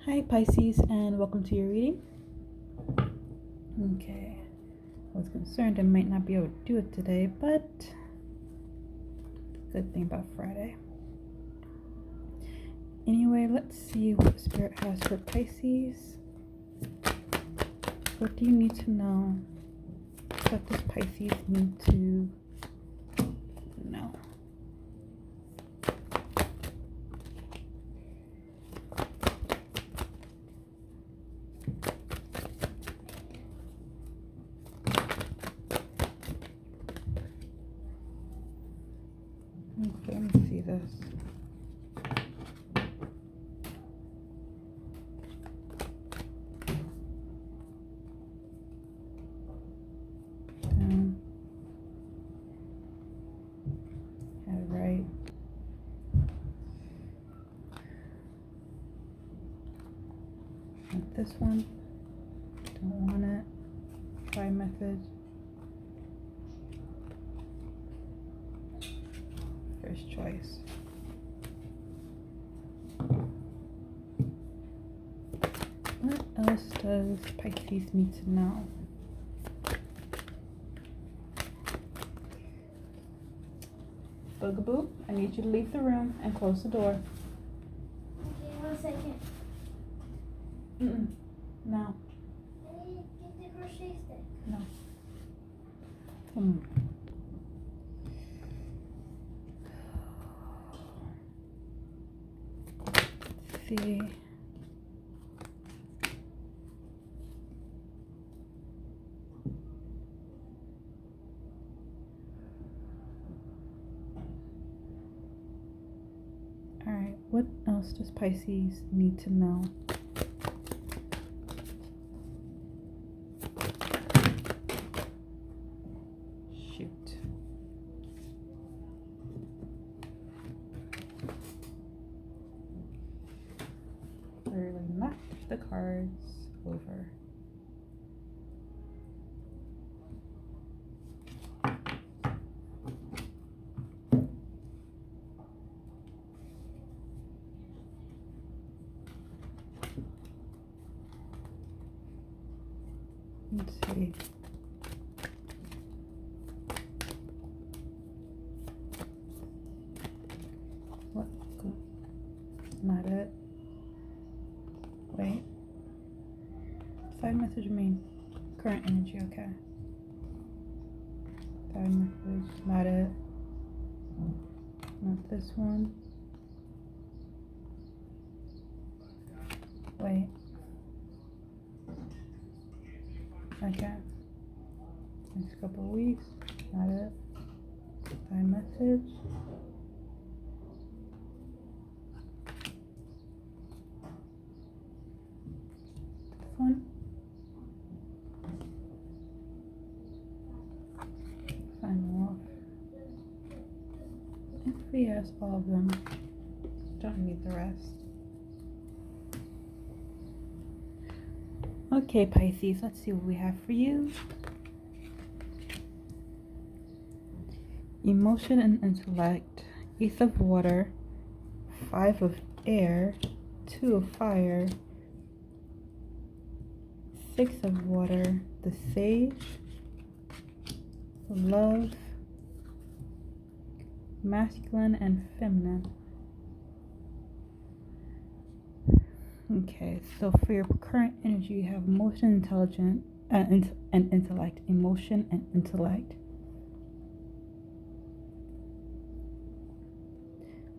Hi Pisces, and welcome to your reading. Okay, I was concerned I might not be able to do it today, but good thing about Friday. Anyway, let's see what Spirit has for Pisces. What do you need to know? What does Pisces need to know? Okay, let me see this. Right. Not this one. Don't want it. Try message. First choice. What else does Pisces need to know? Bugaboo, I need you to leave the room and close the door. Okay, 1 second. No. I need to get the crochet stick. No. Let's see. Alright, what else does Pisces need to know? Shoot. Literally knocked the cards over. Let's see. What? Not it. Wait. Side message mean current energy, okay. Side message, not it. Not this one. Wait. Okay. Next couple of weeks, not it. Side message. This one. Sign off. If we ask all of them, don't need the rest. Okay, Pisces, let's see what we have for you. Emotion and intellect, Ace of Water, 5 of Air, 2 of Fire, 6 of Water, the Sage, Love, Masculine and Feminine. Okay, so for your current energy, you have emotion, intelligent, and intellect. Emotion and intellect.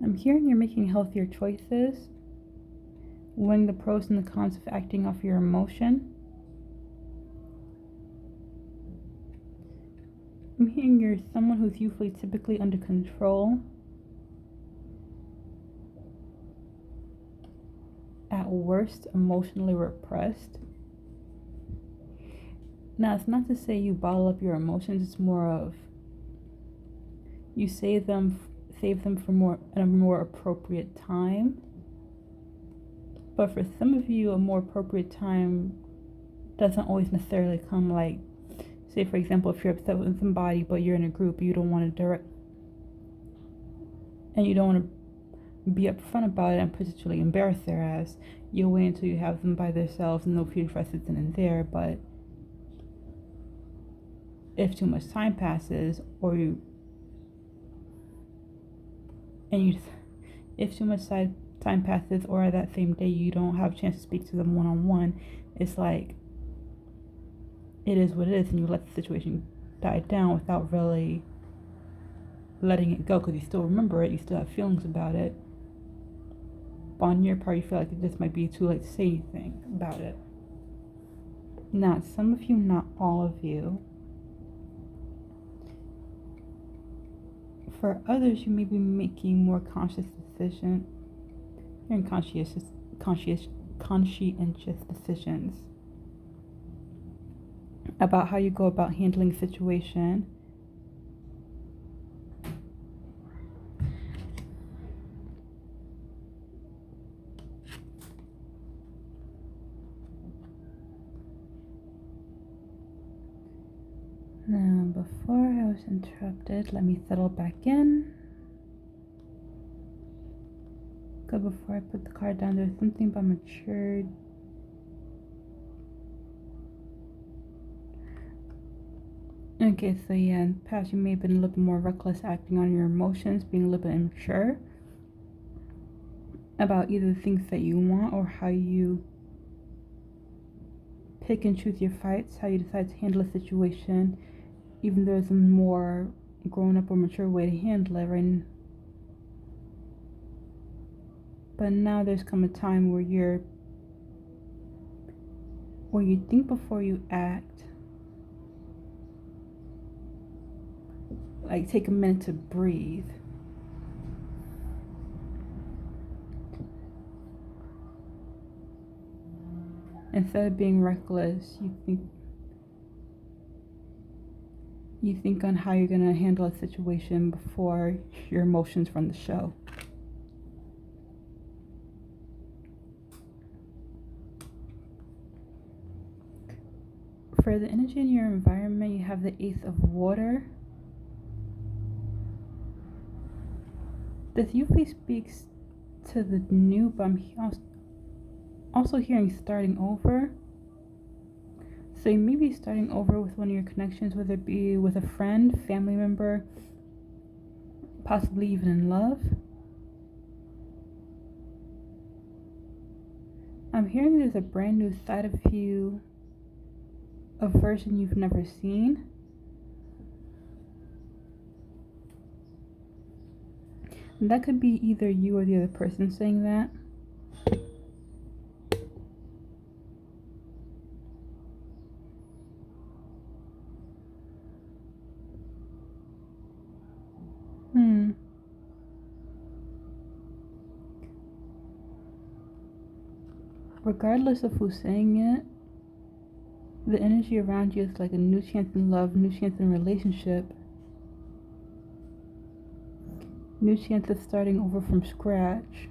I'm hearing you're making healthier choices, weighing the pros and the cons of acting off your emotion. I'm hearing you're someone who's usually typically under control. At worst, emotionally repressed. Now, it's not to say you bottle up your emotions, it's more of you save them for a more appropriate time. But for some of you, a more appropriate time doesn't always necessarily come like, say for example, if you're upset with somebody but you're in a group, you don't want to be upfront about it and potentially embarrass their ass. You'll wait until you have them by themselves and they'll feel interested then and there. But if too much time passes, if too much time passes, or that same day you don't have a chance to speak to them one-on-one, it's like, it is what it is, and you let the situation die down without really letting it go, because you still remember it, you still have feelings about it. But on your part, you feel like it just might be too late to say anything about it. Now, some of you, not all of you. For others, you may be making more conscientious decisions about how you go about handling a situation. Now, before I was interrupted, let me settle back in. Because before I put the card down, there's something about matured. Okay, so yeah, in the past you may have been a little bit more reckless acting on your emotions, being a little bit immature about either the things that you want or how you pick and choose your fights, how you decide to handle a situation, even though there's a more grown up or mature way to handle it, right? But now there's come a time where you think before you act. Like, take a minute to breathe. Instead of being reckless, you think on how you're going to handle a situation before your emotions run the show. For the energy in your environment, you have the Ace of Water. This usually speaks to the new, but I'm also hearing starting over. So you may be starting over with one of your connections, whether it be with a friend, family member, possibly even in love. I'm hearing there's a brand new side of you, a version you've never seen. And that could be either you or the other person saying that. Regardless of who's saying it, the energy around you is like a new chance in love, new chance in relationship, new chance of starting over from scratch.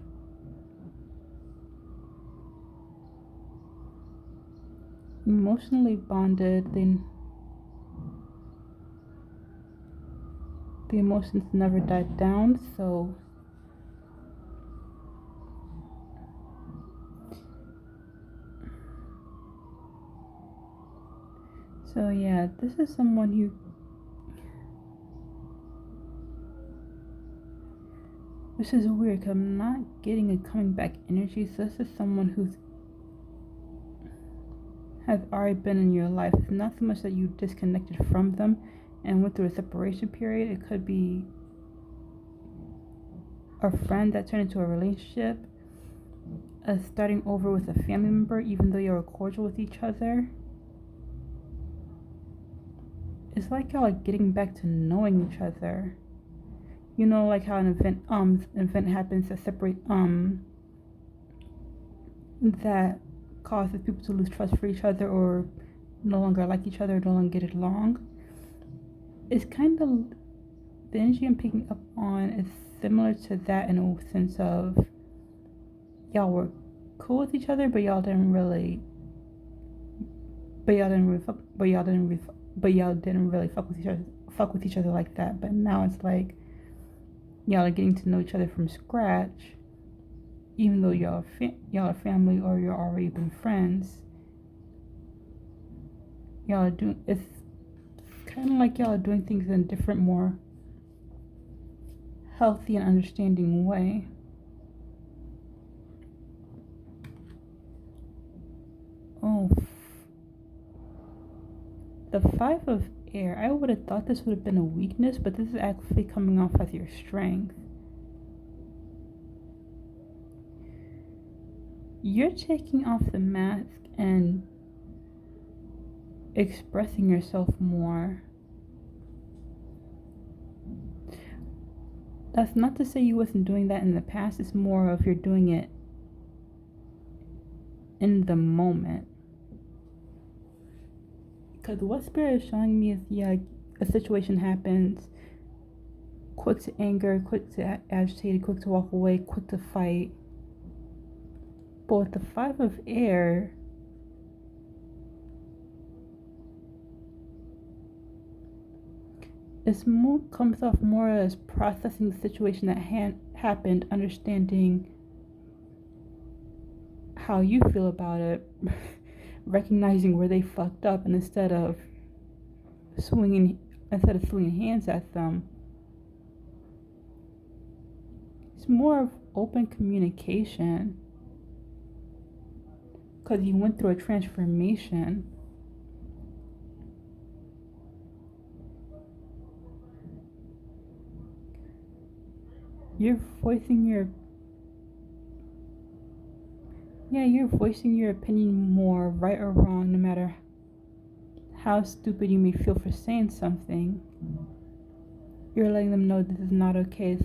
Emotionally bonded, the emotions never died down, so yeah, this is someone who, this is weird because I'm not getting a coming back energy, so this is someone who's has already been in your life. It's not so much that you disconnected from them and went through a separation period. It could be a friend that turned into a relationship, starting over with a family member, even though you're cordial with each other. It's like y'all are getting back to knowing each other. You know, like how an event happens that separate that causes people to lose trust for each other or no longer like each other, no longer get along. It's kind of, the energy I'm picking up on is similar to that in a sense of y'all were cool with each other, but y'all didn't really fuck with each other like that. But now it's like y'all are getting to know each other from scratch, even though y'all are family or you're already been friends, y'all are doing it's kind of like y'all are doing things in a different, more healthy and understanding way. Oh, the 5 of air. I would have thought this would have been a weakness, but this is actually coming off as your strength. You're taking off the mask and expressing yourself more. That's not to say you wasn't doing that in the past. It's more of you're doing it in the moment. Because what Spirit is showing me is, yeah, a situation happens, quick to anger, quick to agitate, quick to walk away, quick to fight. But with the 5 of air, it's more comes off more as processing the situation that happened, understanding how you feel about it, recognizing where they fucked up, and instead of swinging hands at them, it's more of open communication. Because you went through a transformation. You're voicing your opinion more, right or wrong, no matter how stupid you may feel for saying something. You're letting them know this is not okay.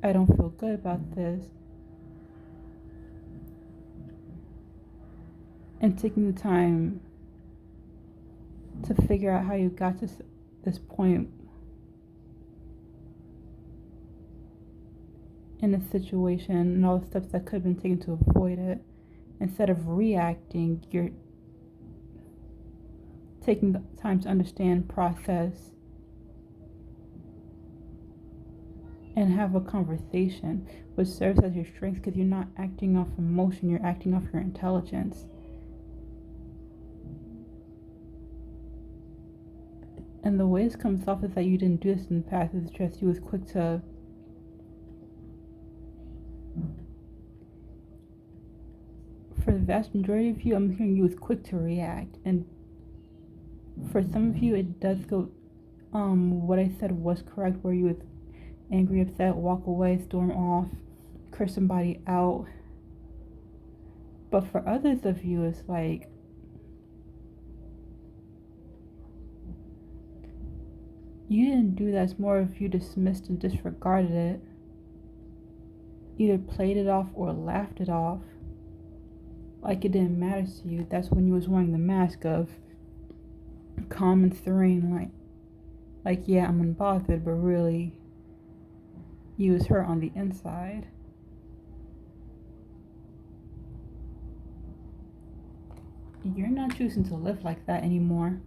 I don't feel good about this. And taking the time to figure out how you got to this point in a situation and all the steps that could have been taken to avoid it. Instead of reacting, you're taking the time to understand, process, and have a conversation, which serves as your strength because you're not acting off emotion, you're acting off your intelligence. And the way this comes off is that you didn't do this in the past. It's just you was quick to for the vast majority of you, I'm hearing you was quick to react. And for some of you, it does go, what I said was correct, where you was angry, upset, walk away, storm off, curse somebody out. But for others of you, it's like, you didn't do that. It's more of you dismissed and disregarded it. Either played it off or laughed it off. Like it didn't matter to you. That's when you was wearing the mask of calm and serene, like yeah, I'm unbothered, but really you was hurt on the inside. You're not choosing to live like that anymore.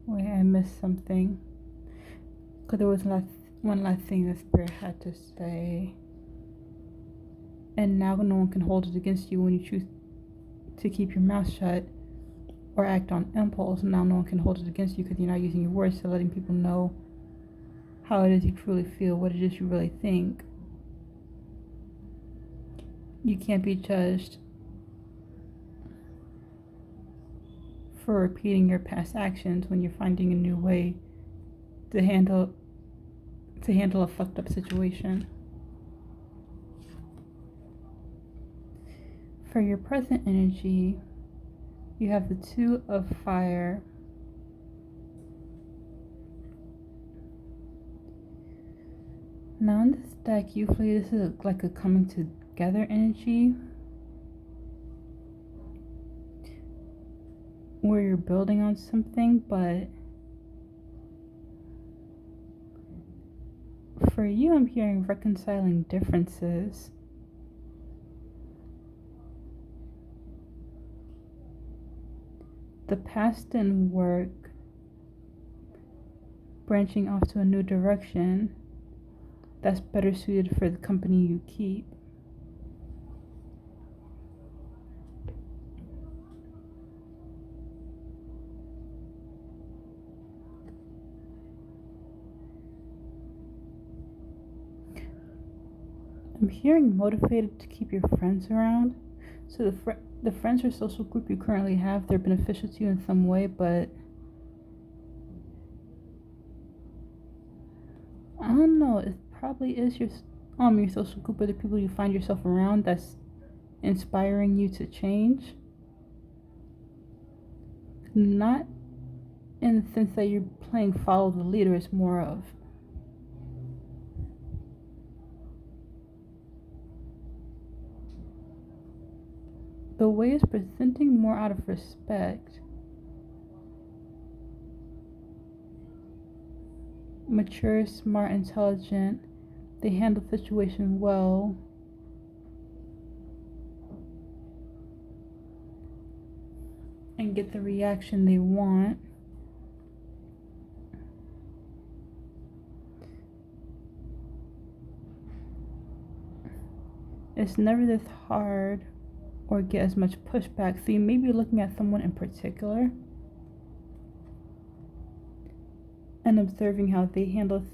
Wait, I missed something. Because there was one last thing the Spirit had to say. And now no one can hold it against you when you choose to keep your mouth shut or act on impulse. Now no one can hold it against you because you're not using your words to letting people know how it is you truly feel, what it is you really think. You can't be judged for repeating your past actions when you're finding a new way to handle a fucked up situation. For your present energy, you have the 2 of fire. Now in this deck, usually this is like a coming together energy, where you're building on something, but for you, I'm hearing reconciling differences. The past didn't work, branching off to a new direction that's better suited for the company you keep. I'm hearing motivated to keep your friends around. So the friends or social group you currently have, they're beneficial to you in some way, but I don't know, it probably is your social group or the people you find yourself around that's inspiring you to change. Not in the sense that you're playing follow the leader, it's more of the way it's presenting more out of respect. Mature, smart, intelligent, they handle the situation well. And get the reaction they want. It's never this hard or get as much pushback. So you may be looking at someone in particular and observing how they handle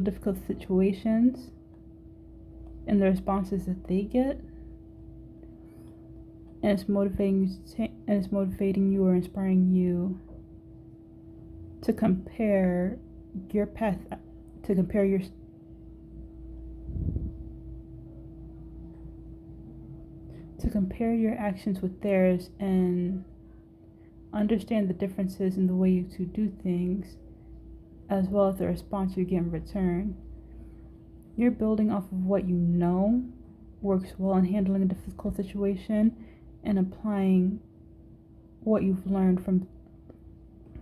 difficult situations and the responses that they get. And it's motivating you or inspiring you to compare your path, to compare your actions with theirs and understand the differences in the way you two do things, as well as the response you get in return. You're building off of what you know works well in handling a difficult situation and applying what you've learned from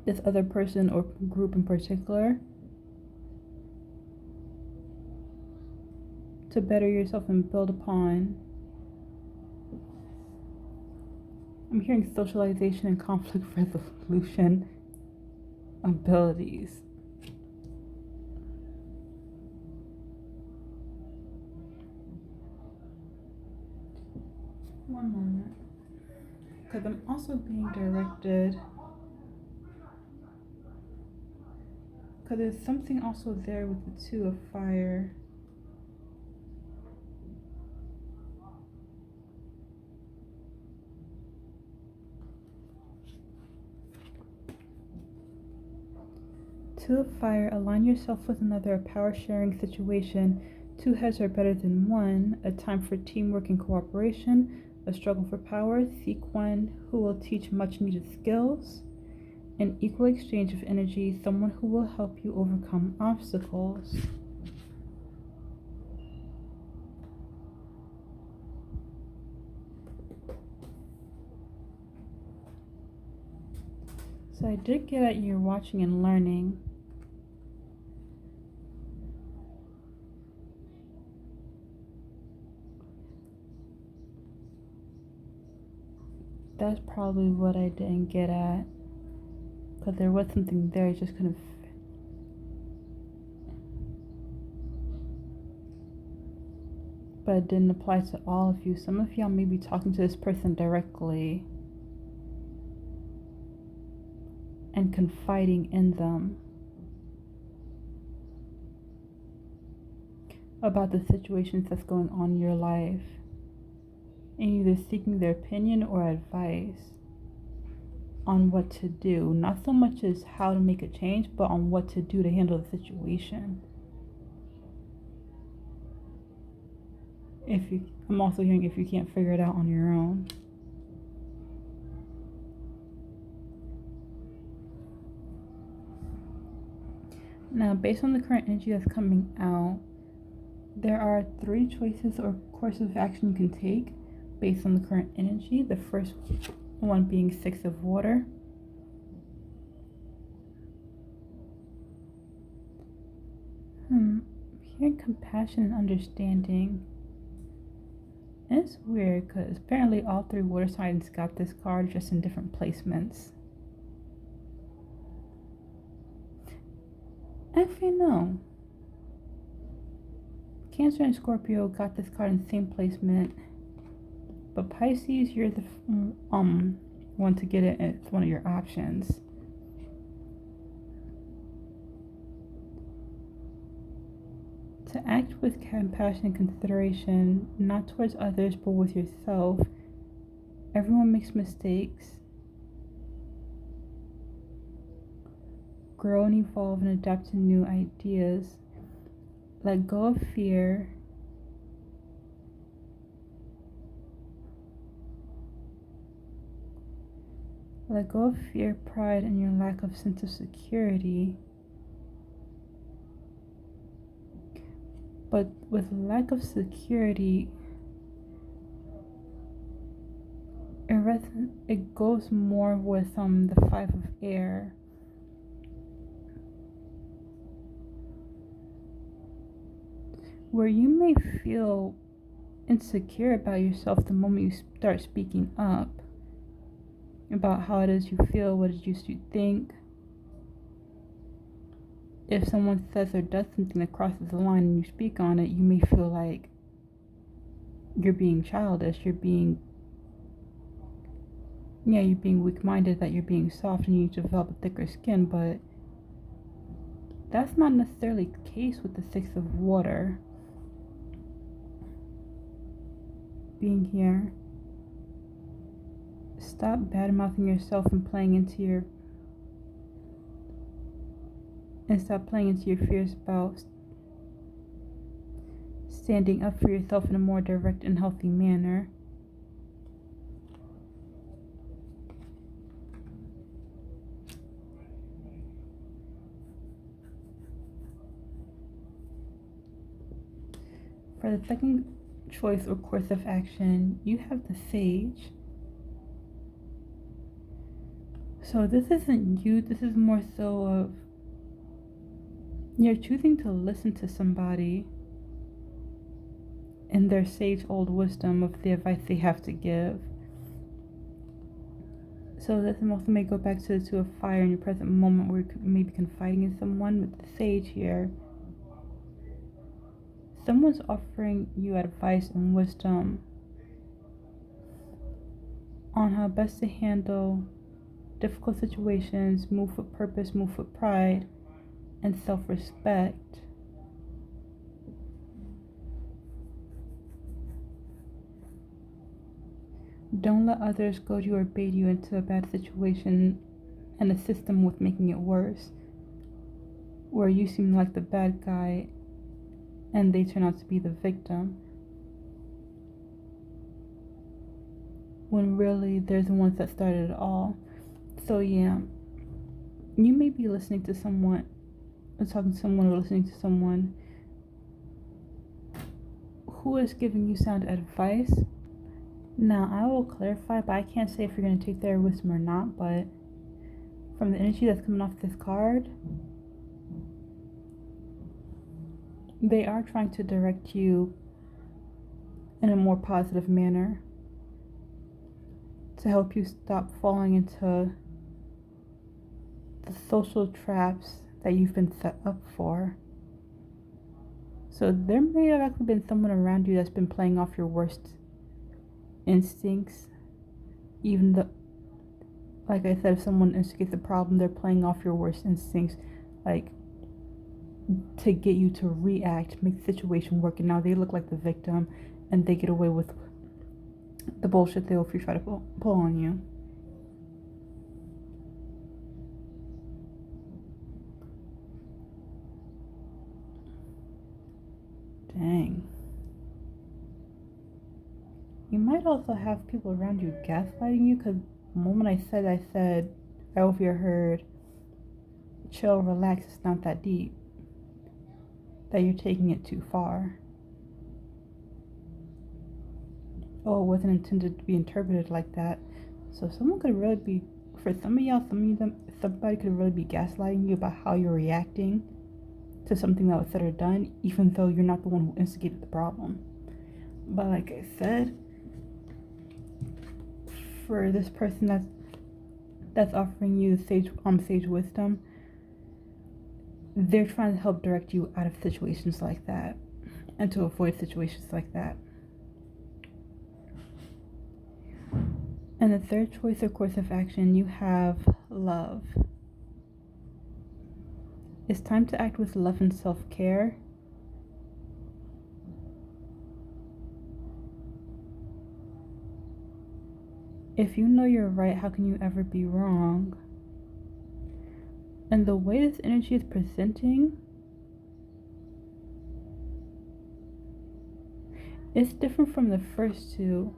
this other person or group in particular to better yourself and build upon. I'm hearing socialization and conflict resolution abilities. One moment. Because I'm also being directed. Because there's something also there with the Two of Fire. Two of Fire, align yourself with another, a power sharing situation. Two heads are better than one, a time for teamwork and cooperation, a struggle for power. Seek one who will teach much needed skills. An equal exchange of energy, someone who will help you overcome obstacles. So I did get at your watching and learning. That's probably what I didn't get at. Because there was something there, I just couldn't. But it didn't apply to all of you. Some of y'all may be talking to this person directly and confiding in them about the situations that's going on in your life, and either seeking their opinion or advice on what to do. Not so much as how to make a change, but on what to do to handle the situation. I'm also hearing if you can't figure it out on your own. Now, based on the current energy that's coming out, there are 3 choices or courses of action you can take based on the current energy. The first one being 6 of water. Hearing compassion and understanding. And it's weird because apparently all three water signs got this card just in different placements. Actually, no. Cancer and Scorpio got this card in the same placement. But Pisces, you're the one to get it. It's one of your options. To act with compassion and consideration, not towards others, but with yourself. Everyone makes mistakes. Grow and evolve and adapt to new ideas. Let go of fear. Let go of fear, pride, and your lack of sense of security. But with lack of security, it goes more with the Five of Air. Where you may feel insecure about yourself the moment you start speaking up about how it is you feel, what it is you think. If someone says or does something that crosses the line and you speak on it, you may feel like you're being childish, you're being weak-minded, that you're being soft and you need to develop a thicker skin, but that's not necessarily the case with the Six of Water being here. Stop bad-mouthing yourself and stop playing into your fears about standing up for yourself in a more direct and healthy manner. For the second choice or course of action, you have the Sage. So this isn't you, this is more so of you're choosing to listen to somebody and their sage old wisdom of the advice they have to give. So this also may go back to the Two of Fire in your present moment where you may be confiding in someone. With the Sage here, someone's offering you advice and wisdom on how best to handle difficult situations, move with purpose, move with pride, and self-respect. Don't let others goad you or bait you into a bad situation and assist them with making it worse, where you seem like the bad guy and they turn out to be the victim, when really they're the ones that started it all. So yeah, you may be listening to someone, or talking to someone, or listening to someone who is giving you sound advice. Now, I will clarify, but I can't say if you're going to take their wisdom or not, but from the energy that's coming off this card, they are trying to direct you in a more positive manner to help you stop falling into the social traps that you've been set up for. So there may have actually been someone around you that's been playing off your worst instincts, even though, like I said, if someone instigates a problem, they're playing off your worst instincts, like to get you to react, make the situation work, and now they look like the victim and they get away with the bullshit they'll if you try to pull on you. Dang. You might also have people around you gaslighting you, because the moment I said, I overheard, chill, relax, it's not that deep, that you're taking it too far. Oh, it wasn't intended to be interpreted like that. So someone could really be, for some of y'all, somebody could really be gaslighting you about how you're reacting to something that was said or done, even though you're not the one who instigated the problem. But like I said, for this person that's offering you sage wisdom, they're trying to help direct you out of situations like that and to avoid situations like that. And the third choice or course of action, you have love. It's time to act with love and self-care. If you know you're right, how can you ever be wrong? And the way this energy is presenting, it's different from the first two.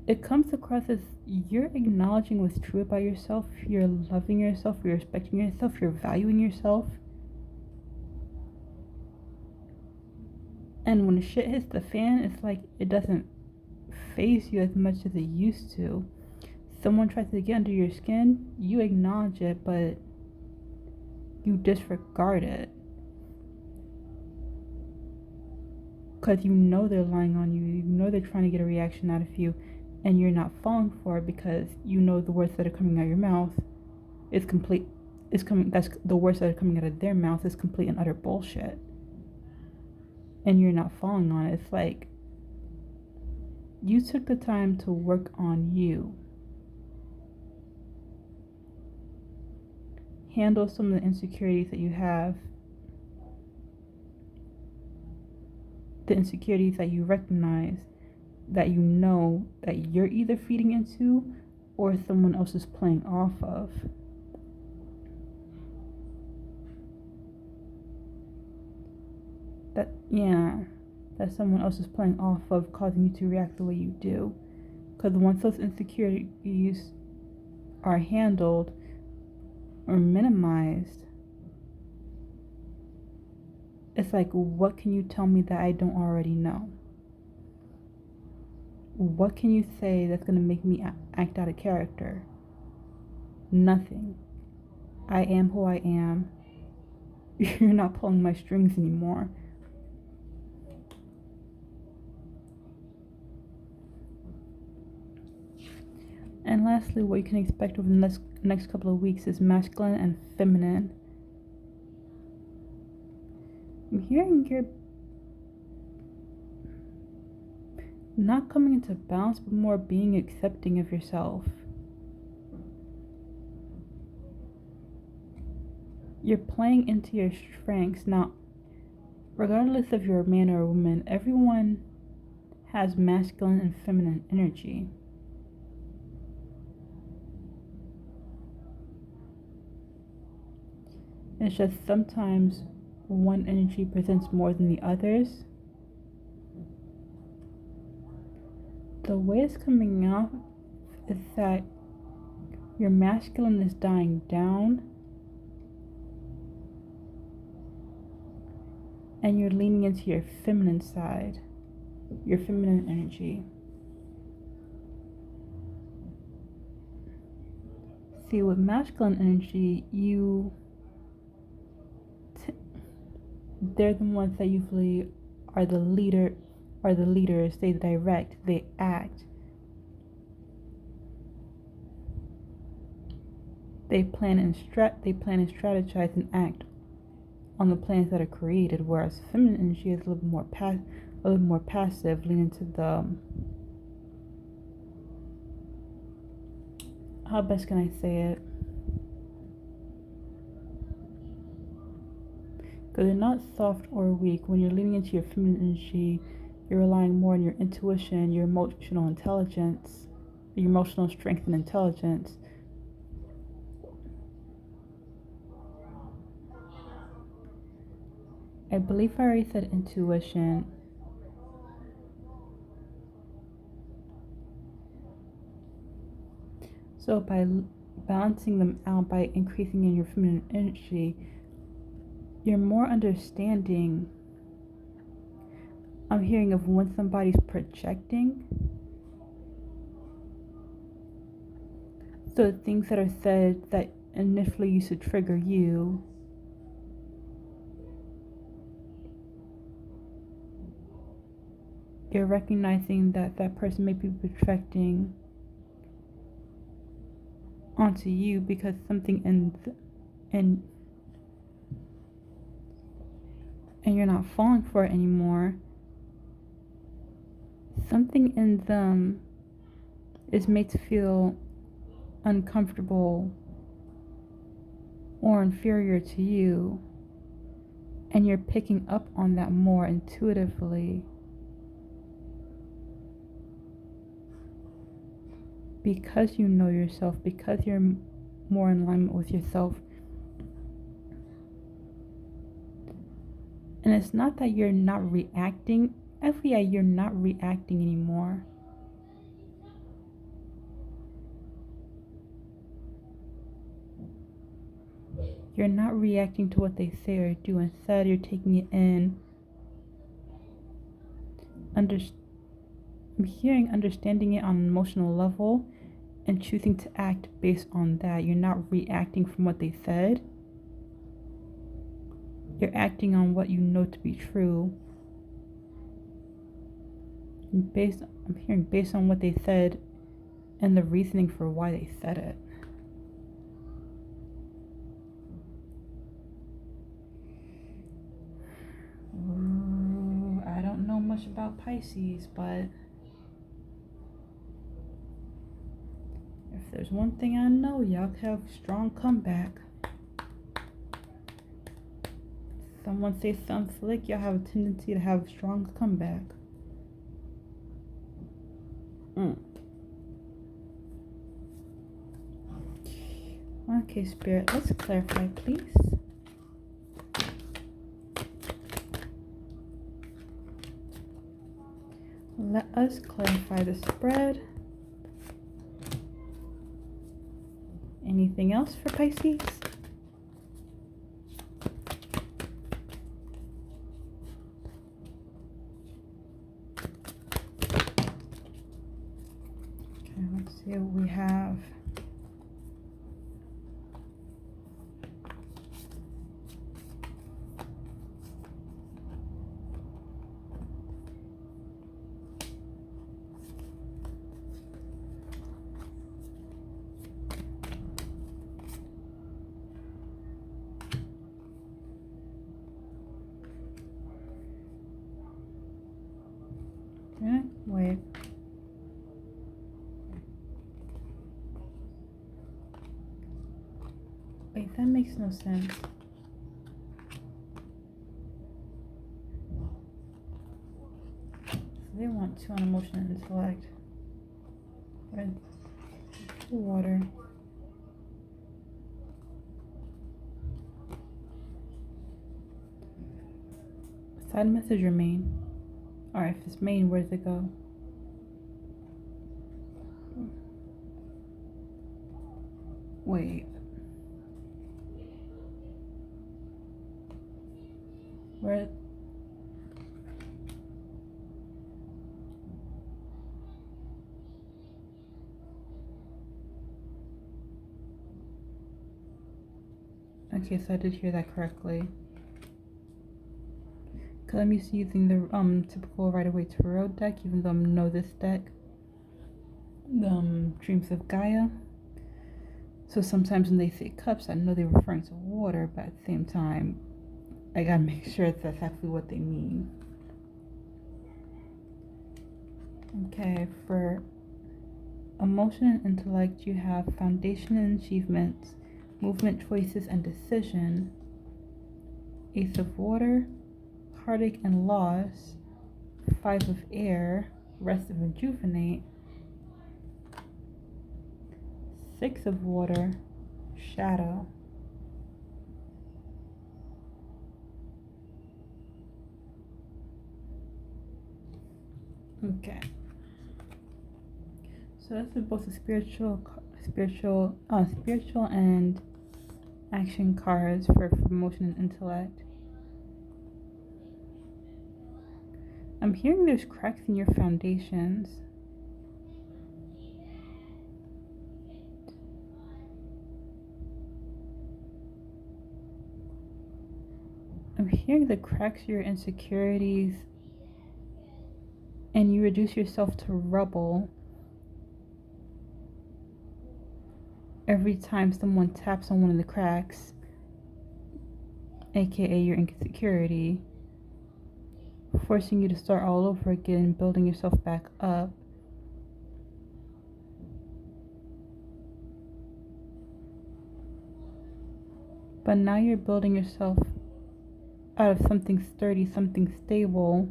It comes across as you're acknowledging what's true about yourself, you're loving yourself, you're respecting yourself, you're valuing yourself. And when shit hits the fan, it's like it doesn't faze you as much as it used to. Someone tries to get under your skin, you acknowledge it, but you disregard it. Because you know they're lying on you, you know they're trying to get a reaction out of you, and you're not falling for it because you know the words that are coming out of your mouth is complete. That's the words that are coming out of their mouth is complete and utter bullshit. And you're not falling on it. It's like you took the time to work on you. Handle some of the insecurities that you have. The insecurities that you recognize, that you know that you're either feeding into or someone else is playing off of. That someone else is playing off of, causing you to react the way you do. Because once those insecurities are handled or minimized, it's like, what can you tell me that I don't already know? What can you say that's going to make me act out of character? Nothing. I am who I am. You're not pulling my strings anymore. And lastly, what you can expect over the next couple of weeks is masculine and feminine. I'm hearing you're not coming into balance, but more being accepting of yourself. You're playing into your strengths. Now, regardless if you're a man or a woman, everyone has masculine and feminine energy. It's just sometimes one energy presents more than the others. The way it's coming out is that your masculine is dying down and you're leaning into your feminine side, your feminine energy. See, with masculine energy, they're the ones that usually are the leaders, they direct, they act. They plan and strategize and act on the plans that are created, whereas feminine energy is a little more passive, leaning to the how best can I say it? Because you're not soft or weak. When you're leaning into your feminine energy, you're relying more on your intuition, your emotional intelligence, your emotional strength and intelligence. I believe I already said intuition. So by balancing them out, by increasing in your feminine energy, you're more understanding. I'm hearing of when somebody's projecting. So things that are said that initially used to trigger you, you're recognizing that that person may be projecting onto you because something and you're not falling for it anymore. Something in them is made to feel uncomfortable or inferior to you, and you're picking up on that more intuitively because you know yourself, because you're more in alignment with yourself. And it's not that you're not reacting. FYI, you're not reacting anymore. You're not reacting to what they say or do. Instead, you're taking it in. I'm hearing understanding it on an emotional level and choosing to act based on that. You're not reacting from what they said. You're acting on what you know to be true. I'm hearing based on what they said and the reasoning for why they said it. Ooh, I don't know much about Pisces, but if there's one thing I know, y'all have strong comeback. Someone say something slick, y'all have a tendency to have a strong comeback. Okay, Spirit, let's clarify, please. Let us clarify the spread. Anything else for Pisces? Okay, let's see what we have. Wait. Wait, that makes no sense. So they want 2 on emotion and intellect. Red, water. Side message or main? Alright, if it's main, where does it go? Wait. Where? Okay, so I did hear that correctly. Because I'm used to using the typical Rider Waite Tarot deck, even though I know this deck. Dreams of Gaia. So sometimes when they say cups, I know they're referring to water, but at the same time, I gotta make sure that's actually what they mean. Okay, for emotion and intellect, you have foundation and achievements, movement, choices, and decision. Ace of water, heartache and loss. 5 of air, rest and rejuvenate. 6 of water, shadow. Okay. So that's both a spiritual and action cards for emotion and intellect. I'm hearing there's cracks in your foundations. I'm hearing the cracks, your insecurities, and you reduce yourself to rubble every time someone taps on one of the cracks, aka your insecurity, forcing you to start all over again, building yourself back up. But now you're building yourself out of something sturdy, something stable.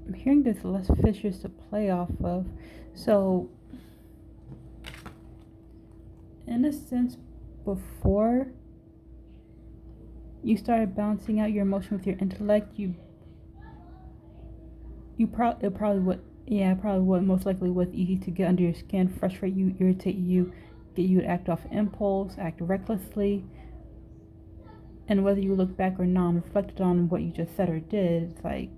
I'm hearing there's less fissures to play off of. So, in a sense, before you started balancing out your emotion with your intellect, it probably would most likely was easy to get under your skin, frustrate you, irritate you, get you to act off impulse, act recklessly. And whether you look back or not and reflected on what you just said or did, it's like,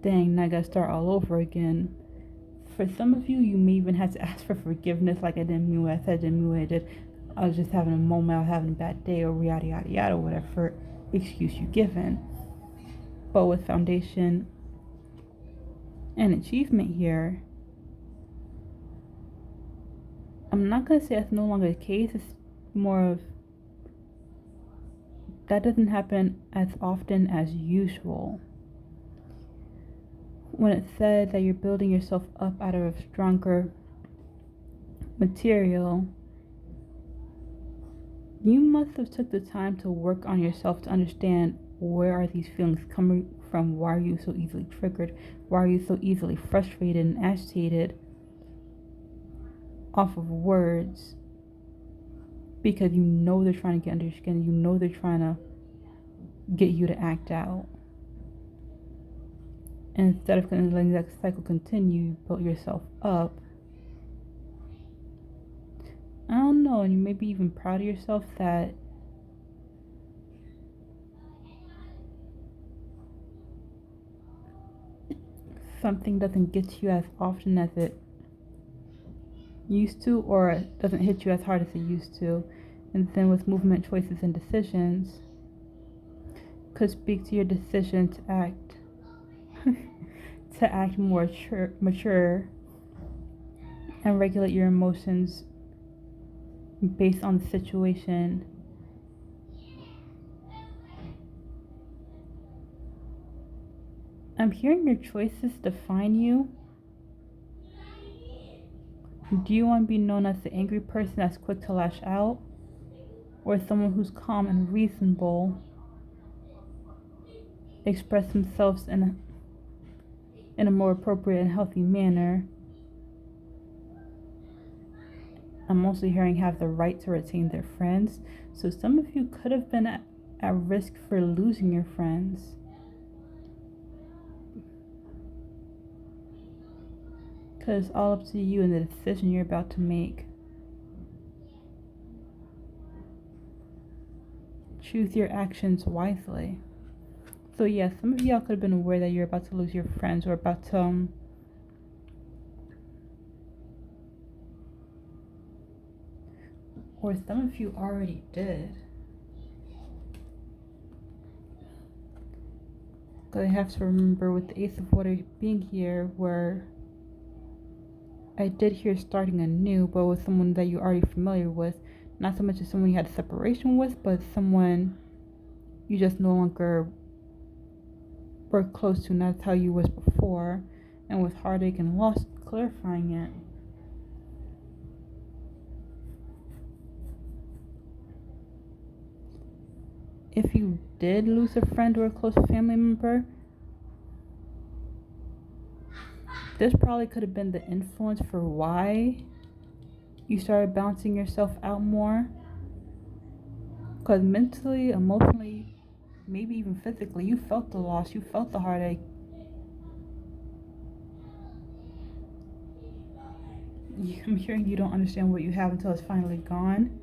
dang, now I gotta start all over again. For some of you, you may even have to ask for forgiveness, like I didn't mean what I said, I didn't mean what I did. I was just having a moment, I was having a bad day, or yada yada yada, whatever excuse you given. But with foundation and achievement here, I'm not gonna say that's no longer the case. It's more of that doesn't happen as often as usual. When it said that you're building yourself up out of stronger material, you must have took the time to work on yourself to understand where are these feelings coming from. Why are you so easily triggered? Why are you so easily frustrated and agitated off of words? Because you know they're trying to get under your skin. You know they're trying to get you to act out. And instead of letting that cycle continue, you built yourself up. I don't know, and you may be even proud of yourself that something doesn't get you as often as it used to, or it doesn't hit you as hard as it used to. And then with movement, choices, and decisions, could speak to your decision to act to act more mature and regulate your emotions based on the situation. I'm hearing your choices define you. Do you want to be known as the angry person that's quick to lash out, or someone who's calm and reasonable, express themselves in a more appropriate and healthy manner? I'm mostly hearing have the right to retain their friends. So some of you could have been at risk for losing your friends. Because it's all up to you and the decision you're about to make. Choose your actions wisely. So yeah, some of y'all could have been aware that you're about to lose your friends, or about to or some of you already did. Because I have to remember with the Ace of Water being here, where I did hear starting anew, but with someone that you're already familiar with. Not so much as someone you had a separation with, but someone you just no longer were close to, not how you was before. And with heartache and loss, clarifying it. If you did lose a friend or a close family member, this probably could have been the influence for why you started balancing yourself out more. Because mentally, emotionally, maybe even physically, you felt the loss, you felt the heartache. I'm hearing you don't understand what you have until it's finally gone.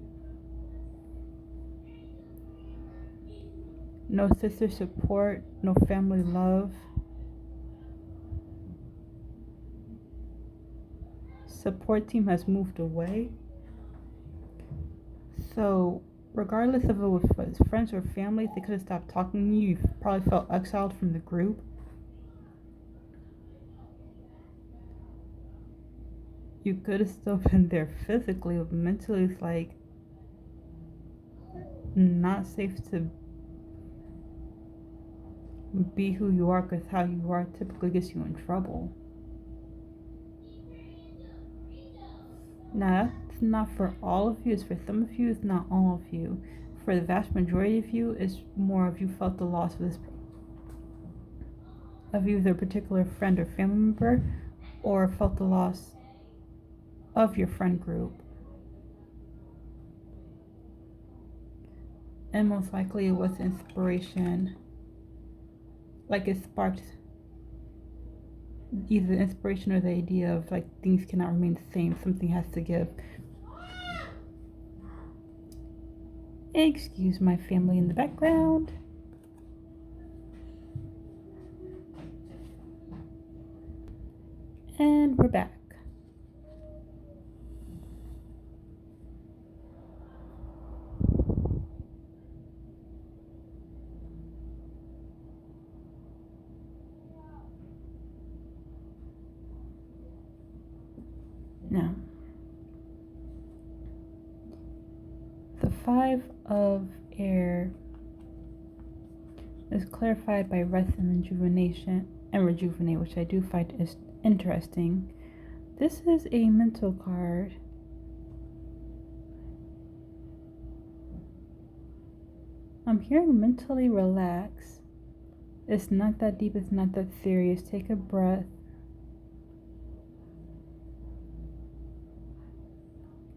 No sister support, no family love. Support team has moved away. So regardless of it was friends or family, if they could have stopped talking to you, you probably felt exiled from the group. You could have still been there physically, but mentally it's like not safe to be who you are, because how you are typically gets you in trouble. Now, that's not for all of you, it's for some of you, it's not all of you. For the vast majority of you, it's more of you felt the loss of either a particular friend or family member, or felt the loss of your friend group. And most likely it was inspiration. Like it sparked either the inspiration or the idea of like things cannot remain the same, something has to give. Excuse my family in the background. And we're back. Now, the 5 of air is clarified by rest and rejuvenate, which I do find is interesting. This is a mental card. I'm hearing mentally relax. It's not that deep, it's not that serious. Take a breath.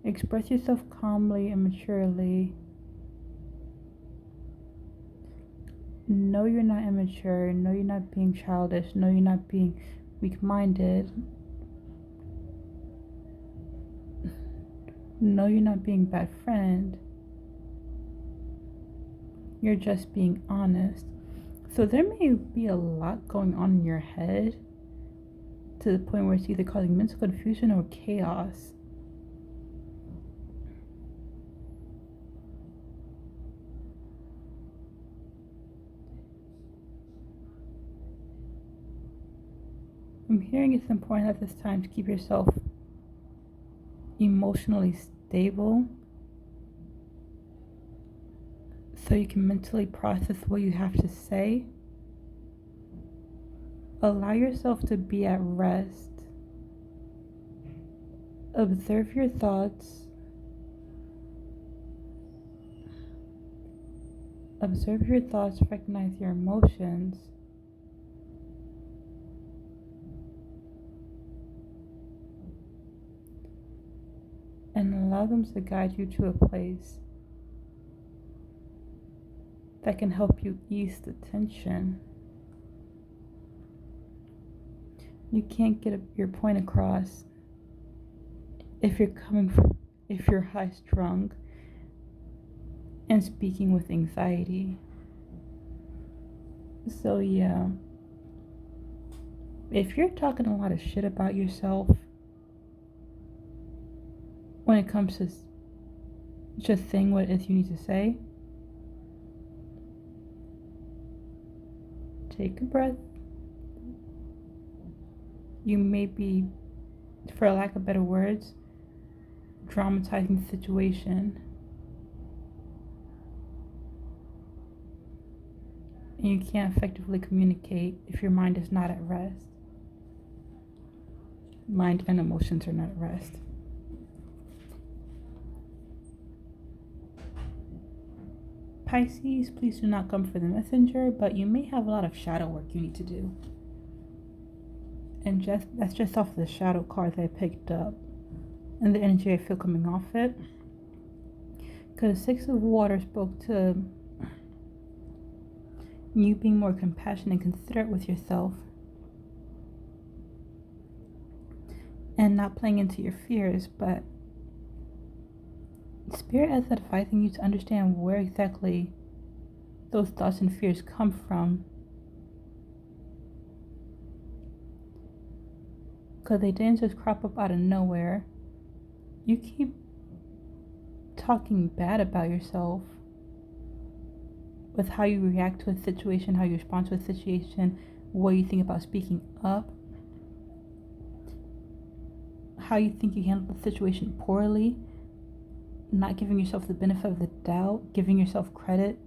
Express yourself calmly and maturely. No, you're not immature. No, you're not being childish. No, you're not being weak-minded. No, you're not being a bad friend. You're just being honest. So there may be a lot going on in your head to the point where it's either causing mental confusion or chaos. I'm hearing it's important at this time to keep yourself emotionally stable so you can mentally process what you have to say. Allow yourself to be at rest. Observe your thoughts. Observe your thoughts, recognize your emotions. And allow them to guide you to a place that can help you ease the tension. You can't get your point across if you're high strung and speaking with anxiety. So yeah, if you're talking a lot of shit about yourself when it comes to just saying what it is you need to say, take a breath. You may be, for lack of better words, dramatizing the situation. And you can't effectively communicate if your mind is not at rest. Mind and emotions are not at rest. Pisces, please do not come for the messenger, but you may have a lot of shadow work you need to do. And that's just off the shadow card that I picked up and the energy I feel coming off it. Because 6 of water spoke to you being more compassionate and considerate with yourself and not playing into your fears, but Spirit is advising you to understand where exactly those thoughts and fears come from, because they didn't just crop up out of nowhere. You keep talking bad about yourself with how you react to a situation, how you respond to a situation, what you think about speaking up, how you think you handle the situation poorly, not giving yourself the benefit of the doubt, giving yourself credit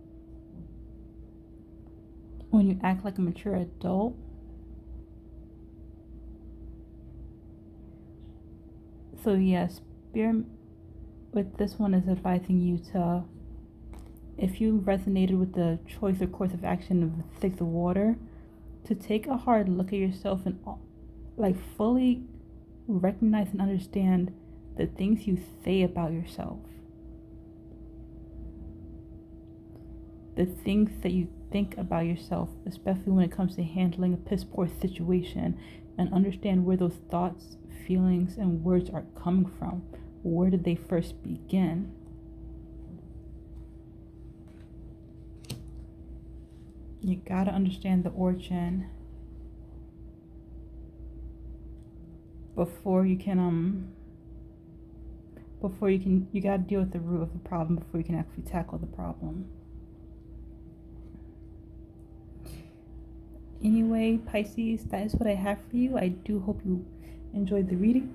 when you act like a mature adult. So yes, Spirit with this one is advising you to, if you resonated with the choice or course of action of the 6 of water, to take a hard look at yourself and like fully recognize and understand the things you say about yourself, the things that you think about yourself, especially when it comes to handling a piss poor situation, and understand where those thoughts, feelings, and words are coming from. Where did they first begin? You gotta understand the origin before you gotta deal with the root of the problem before you can actually tackle the problem. Anyway, Pisces, that is what I have for you. I do hope you enjoyed the reading.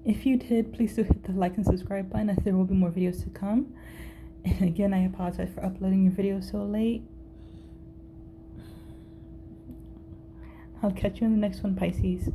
If you did, please do hit the like and subscribe button, as there will be more videos to come. And again, I apologize for uploading your video so late. I'll catch you in the next one, Pisces.